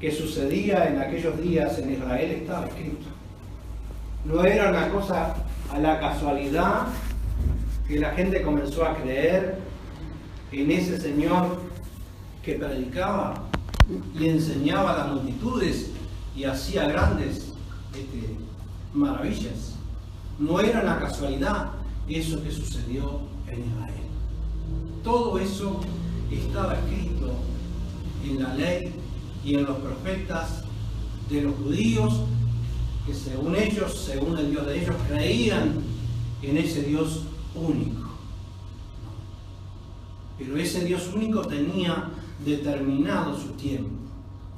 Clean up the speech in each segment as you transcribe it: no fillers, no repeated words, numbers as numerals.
que sucedía en aquellos días en Israel estaba escrito. No era una cosa a la casualidad que la gente comenzó a creer en ese Señor que predicaba y enseñaba a las multitudes y hacía grandes maravillas. No era una casualidad eso que sucedió en Israel. Todo eso estaba escrito en la ley y en los profetas de los judíos, que según ellos, según el Dios de ellos, creían en ese Dios único. Pero ese Dios único tenía determinado su tiempo.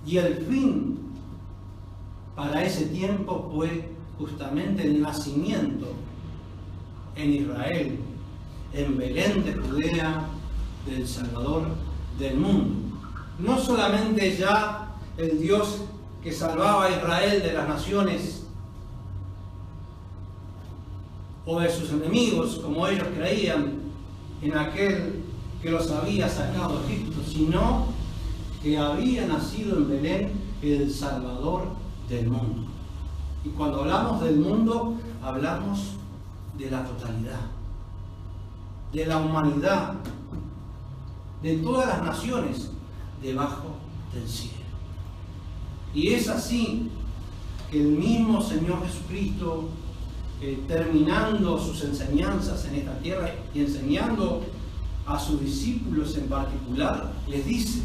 Y el fin para ese tiempo fue justamente el nacimiento en Israel, en Belén de Judea, del Salvador del mundo. No solamente ya el Dios que salvaba a Israel de las naciones o de sus enemigos, como ellos creían en aquel que los había sacado de Egipto, sino que había nacido en Belén el Salvador del mundo. Y cuando hablamos del mundo, hablamos de la totalidad, de la humanidad, de todas las naciones debajo del cielo. Y es así que el mismo Señor Jesucristo, terminando sus enseñanzas en esta tierra y enseñando a sus discípulos en particular, les dice,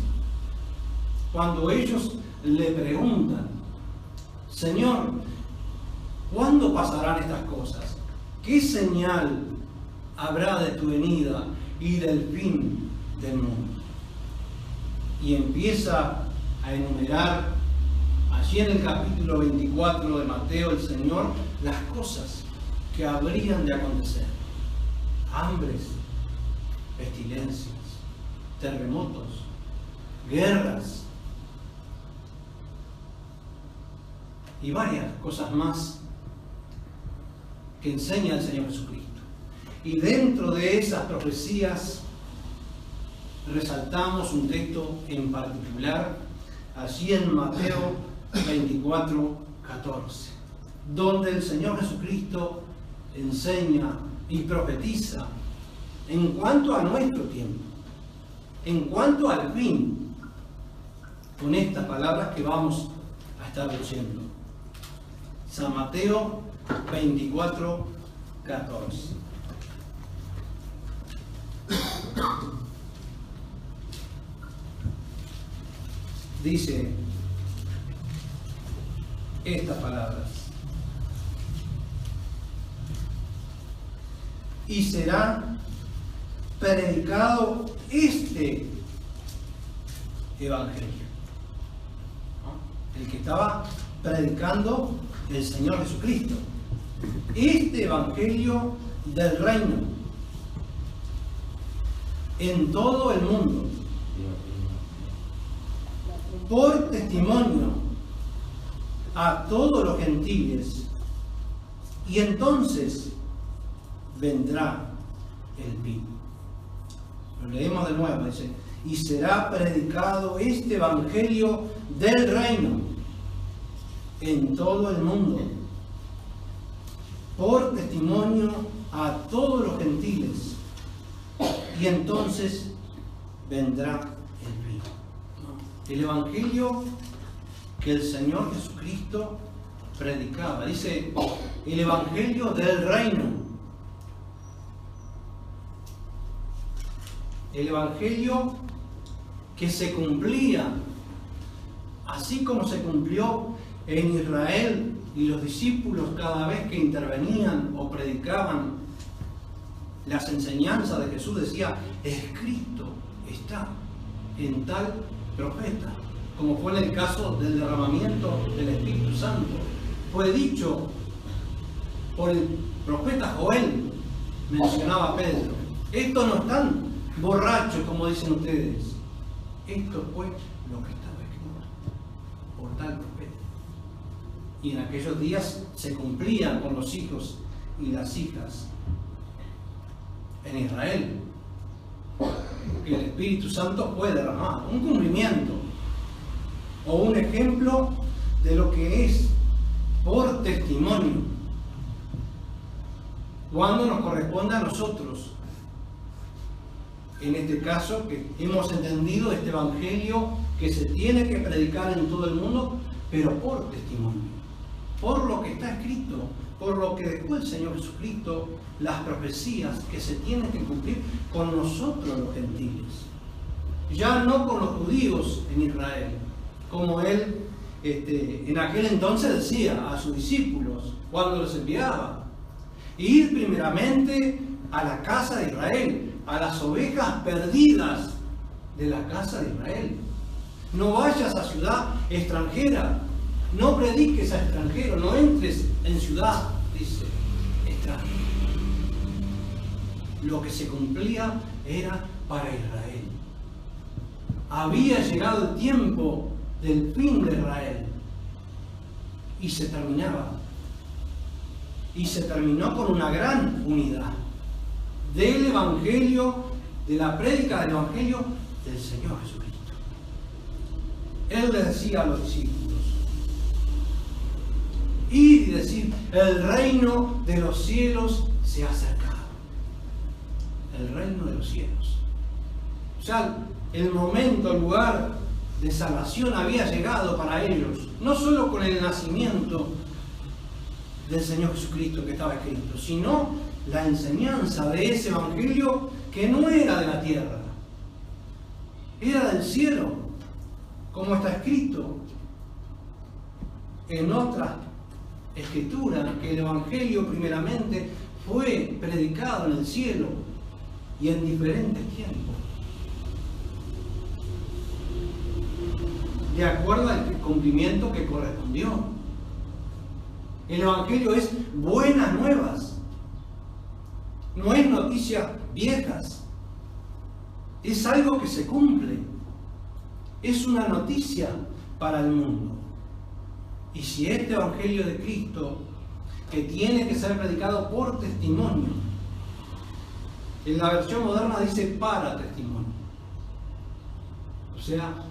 cuando ellos le preguntan, Señor, ¿cuándo pasarán estas cosas? ¿Qué señal habrá de tu venida y del fin del mundo? Y empieza a enumerar allí en el capítulo 24 de Mateo el Señor las cosas que habrían de acontecer: hambres, pestilencias, terremotos, guerras y varias cosas más que enseña el Señor Jesucristo. Y dentro de esas profecías resaltamos un texto en particular, allí en Mateo 24, 14, donde el Señor Jesucristo enseña y profetiza en cuanto a nuestro tiempo, en cuanto al fin, con estas palabras que vamos a estar leyendo. San Mateo 24, 14. Dice estas palabras: y será predicado este evangelio, ¿no? El que estaba predicando el Señor Jesucristo, este evangelio del reino en todo el mundo, por testimonio a todos los gentiles, y entonces vendrá el fin. Lo leemos de nuevo, dice: y será predicado este evangelio del reino en todo el mundo, por testimonio a todos los gentiles, y entonces vendrá el fin. El evangelio que el Señor Jesucristo predicaba, dice, el evangelio del reino, el evangelio que se cumplía así como se cumplió en Israel, y los discípulos cada vez que intervenían o predicaban las enseñanzas de Jesús decía, escrito está en tal profeta, como fue en el caso del derramamiento del Espíritu Santo. Fue dicho por el profeta Joel, mencionaba Pedro, estos no están borrachos como dicen ustedes, esto fue lo que estaba escrito por tal profeta. Y en aquellos días se cumplían con los hijos y las hijas en Israel, que el Espíritu Santo fue derramado, un cumplimiento o un ejemplo de lo que es por testimonio, cuando nos corresponde a nosotros. En este caso, que hemos entendido este evangelio que se tiene que predicar en todo el mundo, pero por testimonio, por lo que está escrito, por lo que después el Señor Jesucristo, las profecías que se tienen que cumplir con nosotros los gentiles, ya no con los judíos en Israel, como Él en aquel entonces decía a sus discípulos cuando los enviaba: ir primeramente a la casa de Israel, a las ovejas perdidas de la casa de Israel. No vayas a ciudad extranjera, no prediques a extranjero, no entres en ciudad, dice, extranjera. Lo que se cumplía era para Israel. Había llegado el tiempo del fin de Israel y se terminaba. Y se terminó con una gran unidad del Evangelio, de la prédica del Evangelio del Señor Jesucristo. Él le decía a los discípulos: ir y decir, el reino de los cielos se ha acercado. El reino de los cielos. O sea, el momento, el lugar de salvación había llegado para ellos, no solo con el nacimiento del Señor Jesucristo que estaba escrito, sino la enseñanza de ese evangelio que no era de la tierra, era del cielo, como está escrito en otra escritura, que el evangelio primeramente fue predicado en el cielo y en diferentes tiempos, de acuerdo al cumplimiento que correspondió. El evangelio es buenas nuevas, no es noticias viejas, es algo que se cumple, es una noticia para el mundo. Y si este evangelio de Cristo, que tiene que ser predicado por testimonio, en la versión moderna dice para testimonio, o sea,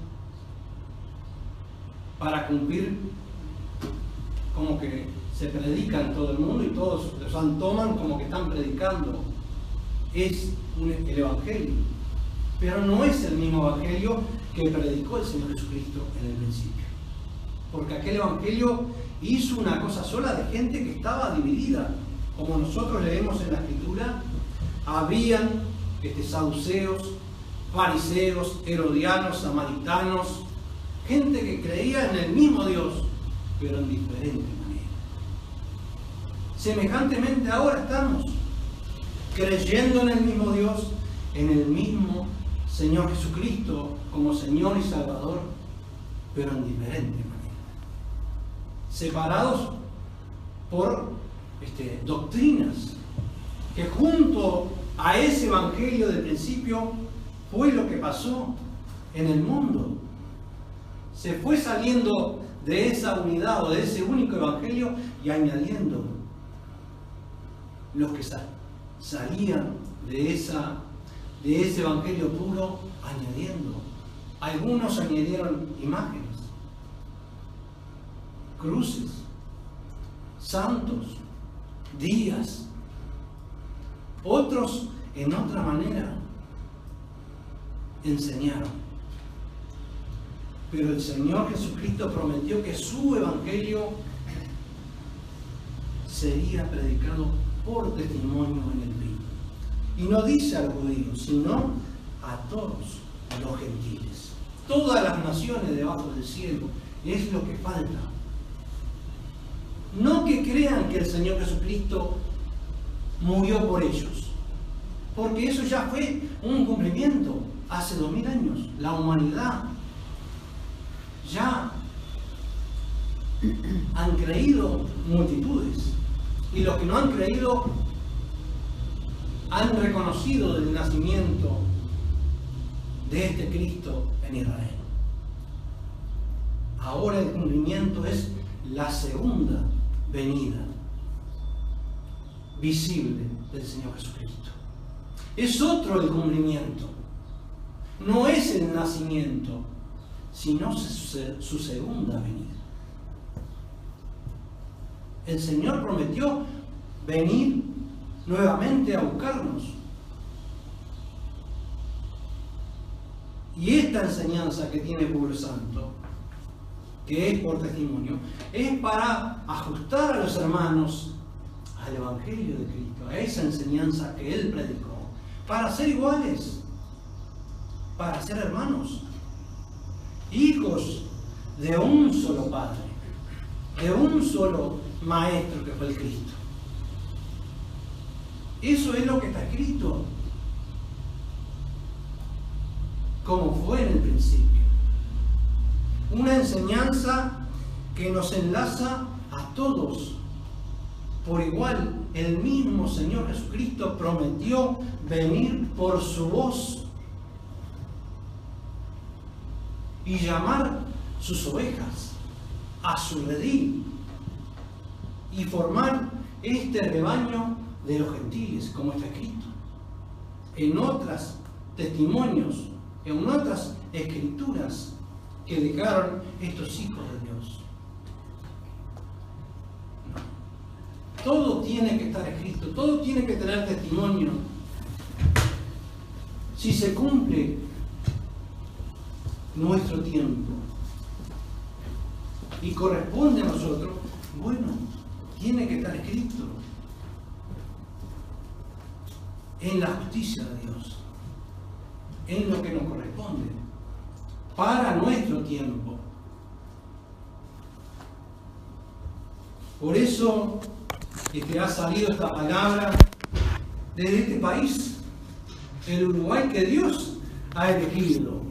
para cumplir, como que se predica en todo el mundo y todos los toman como que están predicando, es el evangelio, pero no es el mismo evangelio que predicó el Señor Jesucristo en el principio, porque aquel evangelio hizo una cosa sola de gente que estaba dividida, como nosotros leemos en la escritura. Habían saduceos, fariseos, herodianos, samaritanos, gente que creía en el mismo Dios, pero en diferente manera. Semejantemente ahora estamos creyendo en el mismo Dios, en el mismo Señor Jesucristo como Señor y Salvador, pero en diferente manera. Separados por doctrinas que junto a ese evangelio del principio fue lo que pasó en el mundo. Se fue saliendo de esa unidad o de ese único evangelio y añadiendo los que salían de ese evangelio puro, añadiendo. Algunos añadieron imágenes, cruces, santos, días. Otros, en otra manera, enseñaron. Pero el Señor Jesucristo prometió que su evangelio sería predicado por testimonio en el fin. Y no dice a los judíos, sino a todos los gentiles. Todas las naciones debajo del cielo es lo que falta. No que crean que el Señor Jesucristo murió por ellos, porque eso ya fue un cumplimiento hace 2000 años. La humanidad ya han creído multitudes, y los que no han creído han reconocido el nacimiento de este Cristo en Israel. Ahora el cumplimiento es la segunda venida visible del Señor Jesucristo. Es otro el cumplimiento, no es el nacimiento, sino su segunda venida. El Señor prometió venir nuevamente a buscarnos. Y esta enseñanza que tiene Pueblo Santo, que es por testimonio, es para ajustar a los hermanos al Evangelio de Cristo, a esa enseñanza que Él predicó, para ser iguales, para ser hermanos, hijos de un solo Padre, de un solo Maestro que fue el Cristo. Eso es lo que está escrito, como fue en el principio. Una enseñanza que nos enlaza a todos por igual. El mismo Señor Jesucristo prometió venir por su voz y llamar sus ovejas a su redil y formar este rebaño de los gentiles, como está escrito en otros testimonios, en otras escrituras que dejaron estos hijos de Dios. Todo tiene que estar escrito, todo tiene que tener testimonio. Si se cumple nuestro tiempo y corresponde a nosotros, bueno, tiene que estar escrito en la justicia de Dios, en lo que nos corresponde, para nuestro tiempo. Por eso ha salido esta palabra desde este país, el Uruguay, que Dios ha elegido.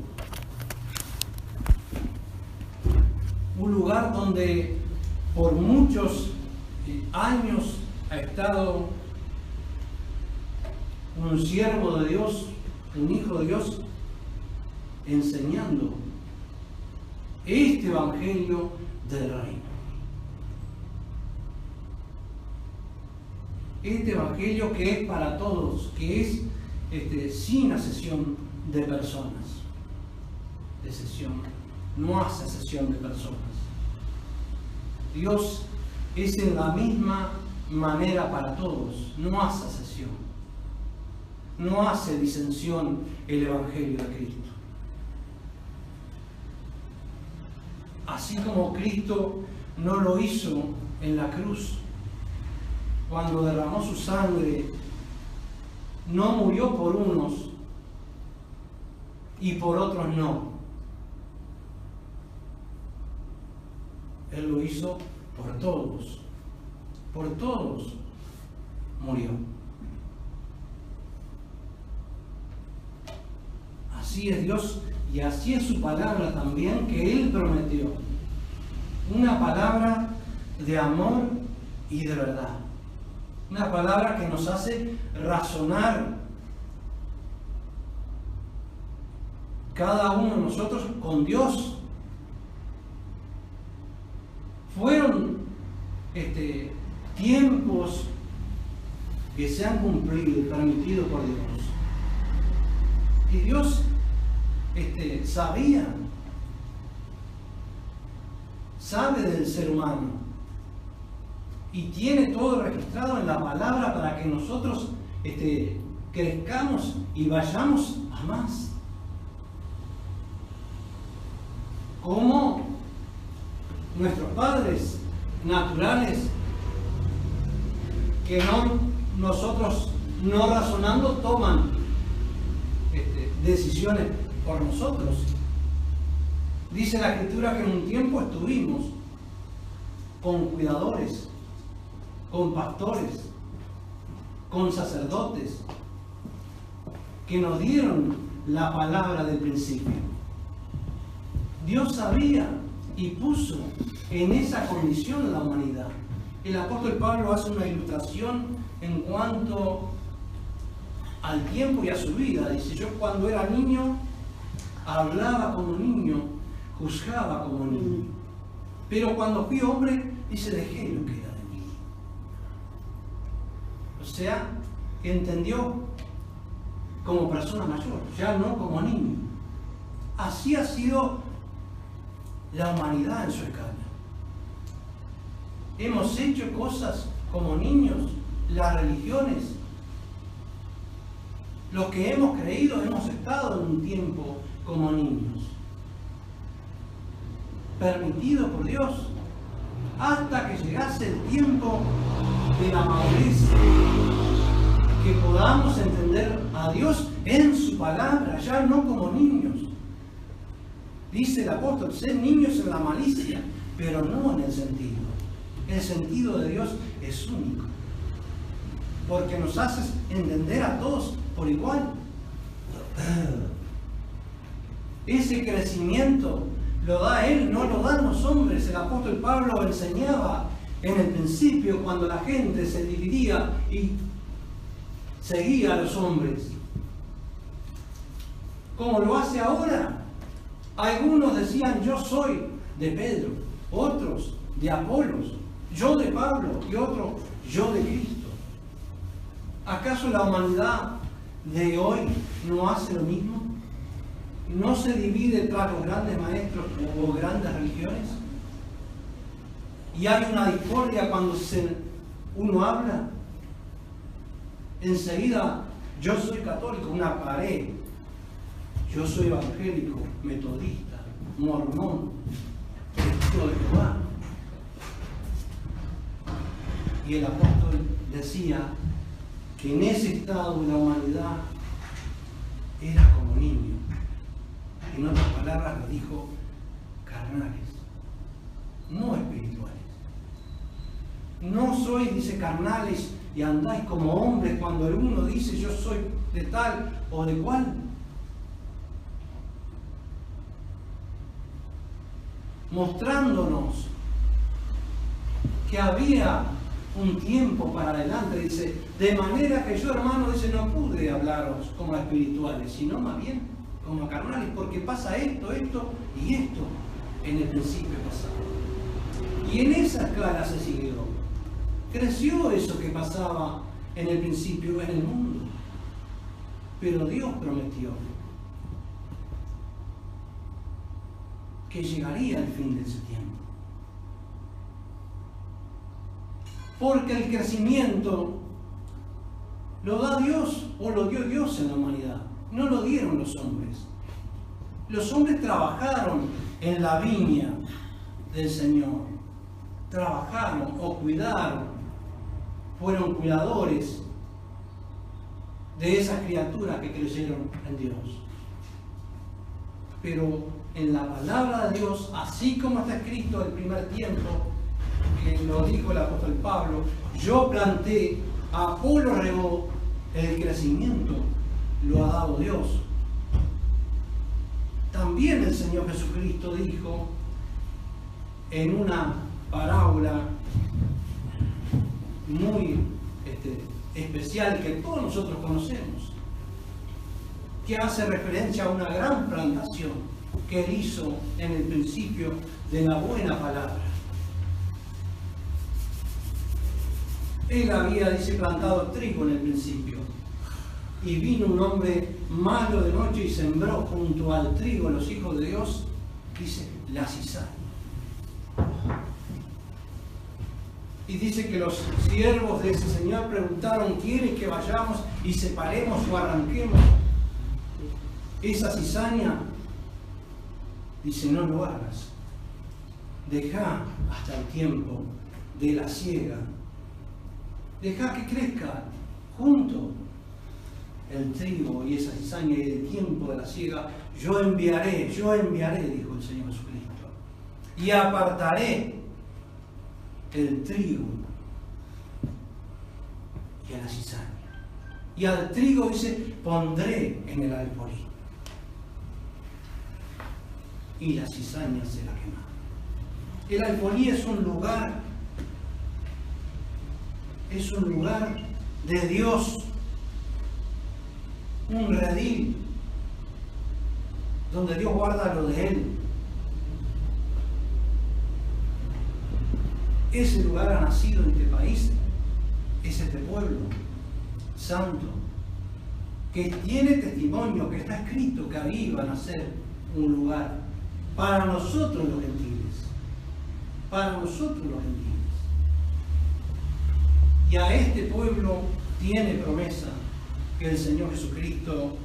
Un lugar donde por muchos años ha estado un siervo de Dios, un hijo de Dios, enseñando este evangelio del reino. Este evangelio que es para todos, que es sin asesión de personas. No hace asesión de personas. Dios es en la misma manera para todos, no hace asesión. No hace disensión el evangelio de Cristo. Así como Cristo no lo hizo en la cruz, cuando derramó su sangre, no murió por unos y por otros no. Él lo hizo por todos murió. Así es Dios y así es su palabra también, que Él prometió. Una palabra de amor y de verdad. Una palabra que nos hace razonar cada uno de nosotros con Dios. Fueron tiempos que se han cumplido y permitido por Dios. Y Dios sabe del ser humano y tiene todo registrado en la palabra para que nosotros crezcamos y vayamos a más. Como nuestros padres naturales, que nosotros no razonando toman decisiones por nosotros. Dice la Escritura que en un tiempo estuvimos con cuidadores, con pastores, con sacerdotes, que nos dieron la palabra del principio. Dios sabía y puso en esa condición la humanidad. El apóstol Pablo hace una ilustración en cuanto al tiempo y a su vida. Dice: yo cuando era niño hablaba como niño, juzgaba como niño, pero cuando fui hombre, dice, dejé lo que era de mí. O sea, que entendió como persona mayor, ya no como niño. Así ha sido la humanidad en su escala. Hemos hecho cosas como niños, las religiones. Los que hemos creído hemos estado en un tiempo como niños, permitido por Dios, hasta que llegase el tiempo de la madurez, que podamos entender a Dios en su palabra, ya no como niños. Dice el apóstol, sed niños en la malicia, pero no en el sentido. El sentido de Dios es único, porque nos hace entender a todos por igual. Ese crecimiento lo da Él, no lo dan los hombres. El apóstol Pablo enseñaba en el principio, cuando la gente se dividía y seguía a los hombres. Como lo hace ahora. Algunos decían, yo soy de Pedro, otros de Apolos, yo de Pablo y otros, yo de Cristo. ¿Acaso la humanidad de hoy no hace lo mismo? ¿No se divide tras los grandes maestros o grandes religiones? Y hay una discordia cuando uno habla. Enseguida, yo soy católico, una pared. Yo soy evangélico, metodista, mormón, testigo de Jehová. Y el apóstol decía que en ese estado la humanidad era como niño. En otras palabras lo dijo, carnales, no espirituales. No soy, dice, carnales y andáis como hombres cuando el uno dice yo soy de tal o de cual. Mostrándonos que había un tiempo para adelante, dice, de manera que yo, hermano, dice, no pude hablaros como espirituales, sino más bien como carnales, porque pasa esto, esto y esto en el principio pasado. Y en esa escala se siguió. Creció eso que pasaba en el principio en el mundo. Pero Dios prometió que llegaría el fin de ese tiempo. Porque el crecimiento lo da Dios o lo dio Dios en la humanidad. No lo dieron los hombres. Los hombres trabajaron en la viña del Señor. Trabajaron o cuidaron. Fueron cuidadores de esas criaturas que creyeron en Dios. Pero en la palabra de Dios, así como está escrito el primer tiempo, que lo dijo el apóstol Pablo, yo planté, Apolo regó, el crecimiento lo ha dado Dios. También el Señor Jesucristo dijo en una parábola muy especial que todos nosotros conocemos, que hace referencia a una gran plantación que Él hizo en el principio de la buena palabra. Él había, dice, plantado trigo en el principio, y vino un hombre malo de noche y sembró junto al trigo, los hijos de Dios, dice, la cizaña. Y dice que los siervos de ese señor preguntaron, ¿quieres que vayamos y separemos o arranquemos esa cizaña? Dice, no lo hagas. Deja hasta el tiempo de la siega. Deja que crezca junto el trigo y esa cizaña, y el tiempo de la siega yo enviaré, dijo el Señor Jesucristo, y apartaré el trigo y a la cizaña. Y al trigo, dice, pondré en el alfolí, y la cizaña será quemada. El alfolí es un lugar de Dios, un redil donde Dios guarda lo de Él. Ese lugar ha nacido en este país, es este pueblo santo, que tiene testimonio, que está escrito que ahí iba a nacer un lugar para nosotros los gentiles. Para nosotros los gentiles. Y a este pueblo tiene promesa que el Señor Jesucristo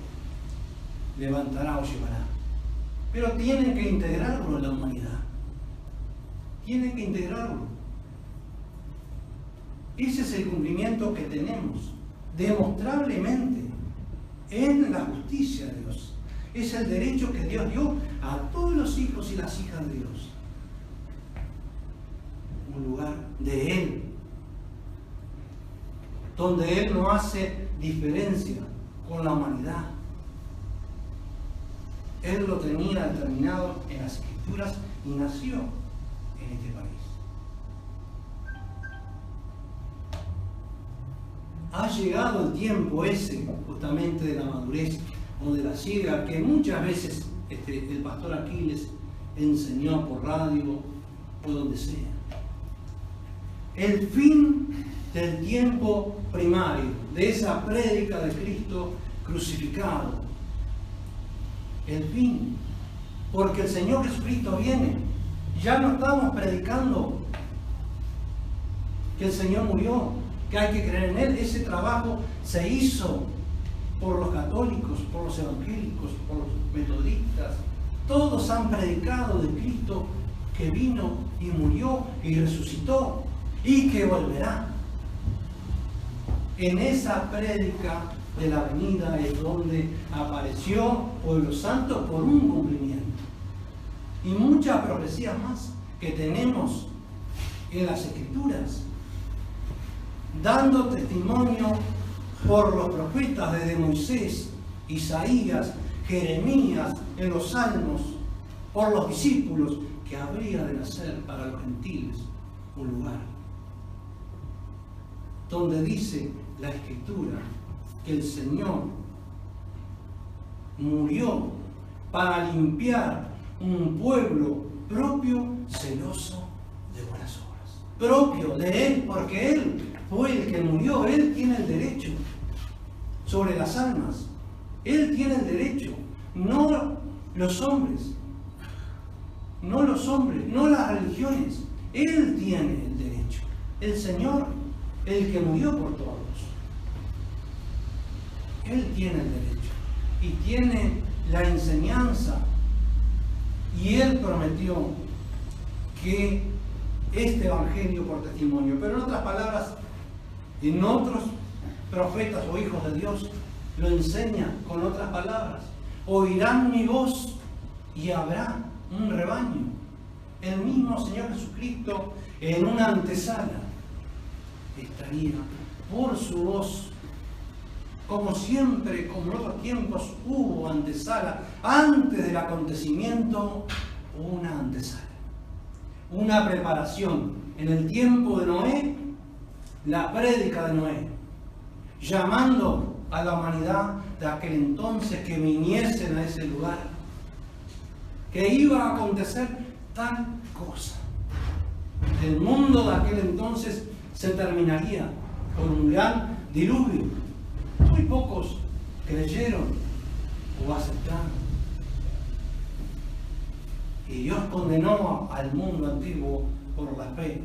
levantará o llevará. Pero tienen que integrarlo en la humanidad. Tienen que integrarlo. Ese es el cumplimiento que tenemos, demostrablemente, en la justicia de Dios. Es el derecho que Dios dio a todos los hijos y las hijas de Dios. Un lugar de Él, donde Él no hace diferencia con la humanidad. Él lo tenía determinado en las Escrituras y nació en este país. Ha llegado el tiempo ese, justamente de la madurez o de la siega, que muchas veces el pastor Aquiles enseñó por radio o donde sea. El fin del tiempo primario, de esa prédica de Cristo crucificado. El fin, porque el Señor Jesucristo viene. Ya no estamos predicando que el Señor murió, que hay que creer en Él. Ese trabajo se hizo por los católicos, por los evangélicos, por los metodistas. Todos han predicado de Cristo que vino y murió y resucitó y que volverá. En esa prédica de la venida es donde apareció Pueblo Santo por un cumplimiento. Y muchas profecías más que tenemos en las Escrituras, dando testimonio por los profetas desde Moisés, Isaías, Jeremías, en los Salmos, por los discípulos, que habría de nacer para los gentiles un lugar. Donde dice la Escritura que el Señor murió para limpiar un pueblo propio, celoso de buenas obras. Propio de Él, porque Él fue el que murió. Él tiene el derecho sobre las almas. Él tiene el derecho, no los hombres. No los hombres, no las religiones. Él tiene el derecho. El Señor, el que murió por todos. Él tiene el derecho y tiene la enseñanza, y Él prometió que este evangelio por testimonio, pero en otras palabras, en otros profetas o hijos de Dios lo enseña con otras palabras: oirán mi voz y habrá un rebaño. El mismo Señor Jesucristo en una antesala estaría por su voz. Como siempre, como en otros tiempos, hubo antesala. Antes del acontecimiento, una antesala. Una preparación. En el tiempo de Noé, la prédica de Noé, llamando a la humanidad de aquel entonces que viniesen a ese lugar, que iba a acontecer tal cosa. El mundo de aquel entonces se terminaría con un gran diluvio. Muy pocos creyeron o aceptaron. Y Dios condenó al mundo antiguo por la fe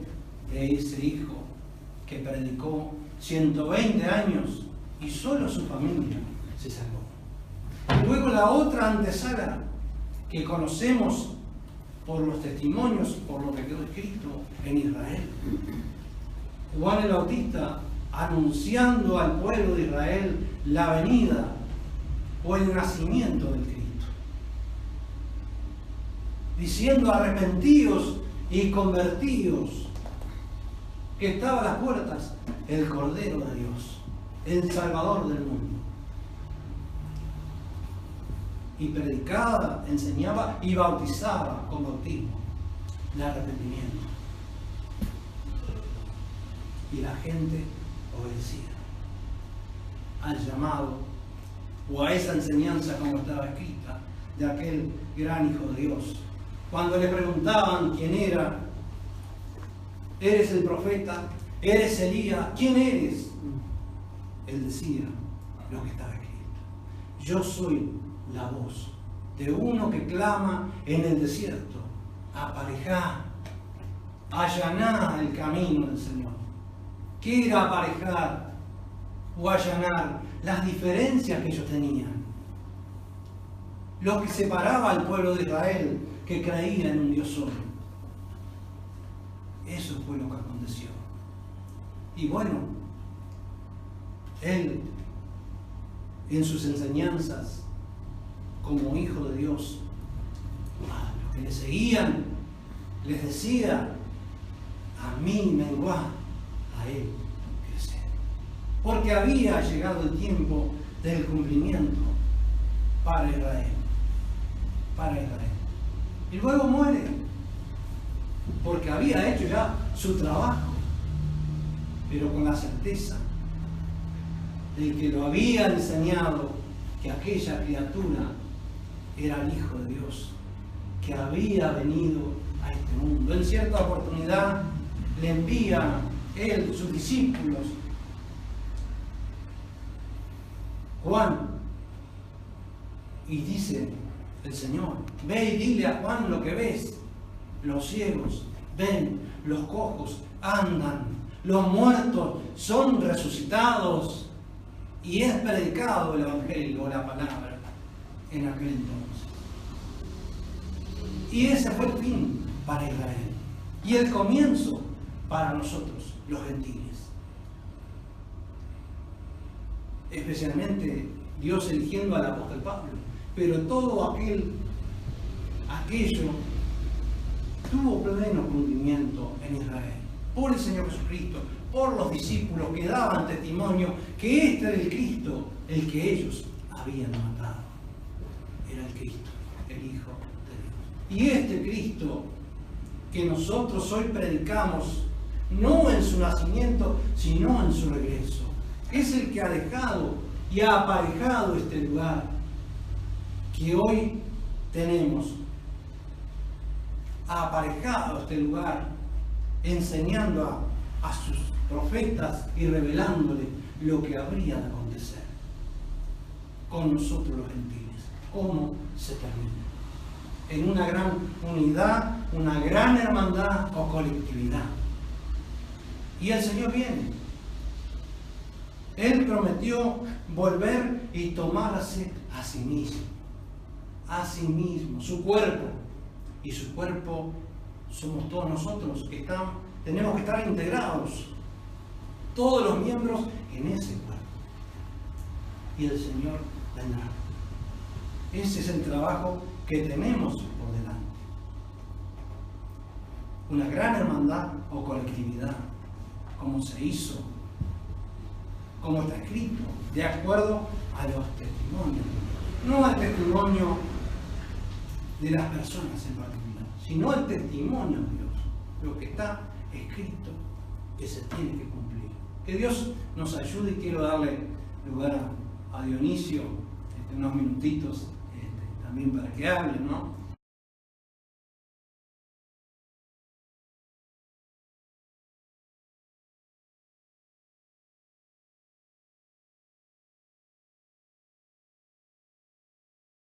de ese hijo que predicó 120 años y solo su familia se salvó. Y luego la otra antesala que conocemos por los testimonios, por lo que quedó escrito en Israel. Juan el Bautista anunciando al pueblo de Israel la venida o el nacimiento del Cristo, diciendo: arrepentíos y convertíos, que estaba a las puertas el Cordero de Dios, el Salvador del mundo. Y predicaba, enseñaba y bautizaba con bautismo, el arrepentimiento. Y la gente obedecía al llamado o a esa enseñanza como estaba escrita de aquel gran Hijo de Dios. Cuando le preguntaban quién era: ¿eres el profeta? ¿Eres Elías? ¿Quién eres? Él decía lo que estaba escrito: yo soy la voz de uno que clama en el desierto: aparejá, allaná el camino del Señor. ¿Qué era aparejar o allanar? Las diferencias que ellos tenían. Lo que separaba al pueblo de Israel, que creía en un Dios solo. Eso fue lo que aconteció. Y bueno, él, en sus enseñanzas, como hijo de Dios, a los que le seguían, les decía: a mí menguá, a él crecer. Porque había llegado el tiempo del cumplimiento para Israel. Para Israel. Y luego muere, porque había hecho ya su trabajo, pero con la certeza de que lo había enseñado, que aquella criatura era el Hijo de Dios, que había venido a este mundo. En cierta oportunidad le envía él, sus discípulos, Juan, y dice el Señor: ve y dile a Juan lo que ves. Los ciegos ven, los cojos andan, los muertos son resucitados, y es predicado el Evangelio o la palabra en aquel entonces. Y ese fue el fin para Israel y el comienzo para nosotros, los gentiles. Especialmente Dios eligiendo al apóstol Pablo, pero todo aquello tuvo pleno cumplimiento en Israel, por el Señor Jesucristo, por los discípulos que daban testimonio que este era el Cristo, el que ellos habían matado. Era el Cristo, el Hijo de Dios. Y este Cristo que nosotros hoy predicamos, no en su nacimiento, sino en su regreso, es el que ha dejado y ha aparejado este lugar que hoy tenemos. Ha aparejado este lugar, enseñando a sus profetas y revelándole lo que habría de acontecer con nosotros los gentiles. ¿Cómo se termina? En una gran unidad, una gran hermandad o colectividad. Y el Señor viene. Él prometió volver y tomarse a sí mismo, su cuerpo. Y su cuerpo somos todos nosotros, que tenemos que estar integrados, todos los miembros en ese cuerpo. Y el Señor vendrá. Ese es el trabajo que tenemos por delante. Una gran hermandad o colectividad, como se hizo, como está escrito, de acuerdo a los testimonios. No al testimonio de las personas en particular, sino el testimonio de Dios, lo que está escrito, que se tiene que cumplir. Que Dios nos ayude, y quiero darle lugar a Dionisio unos minutitos también para que hable, ¿no?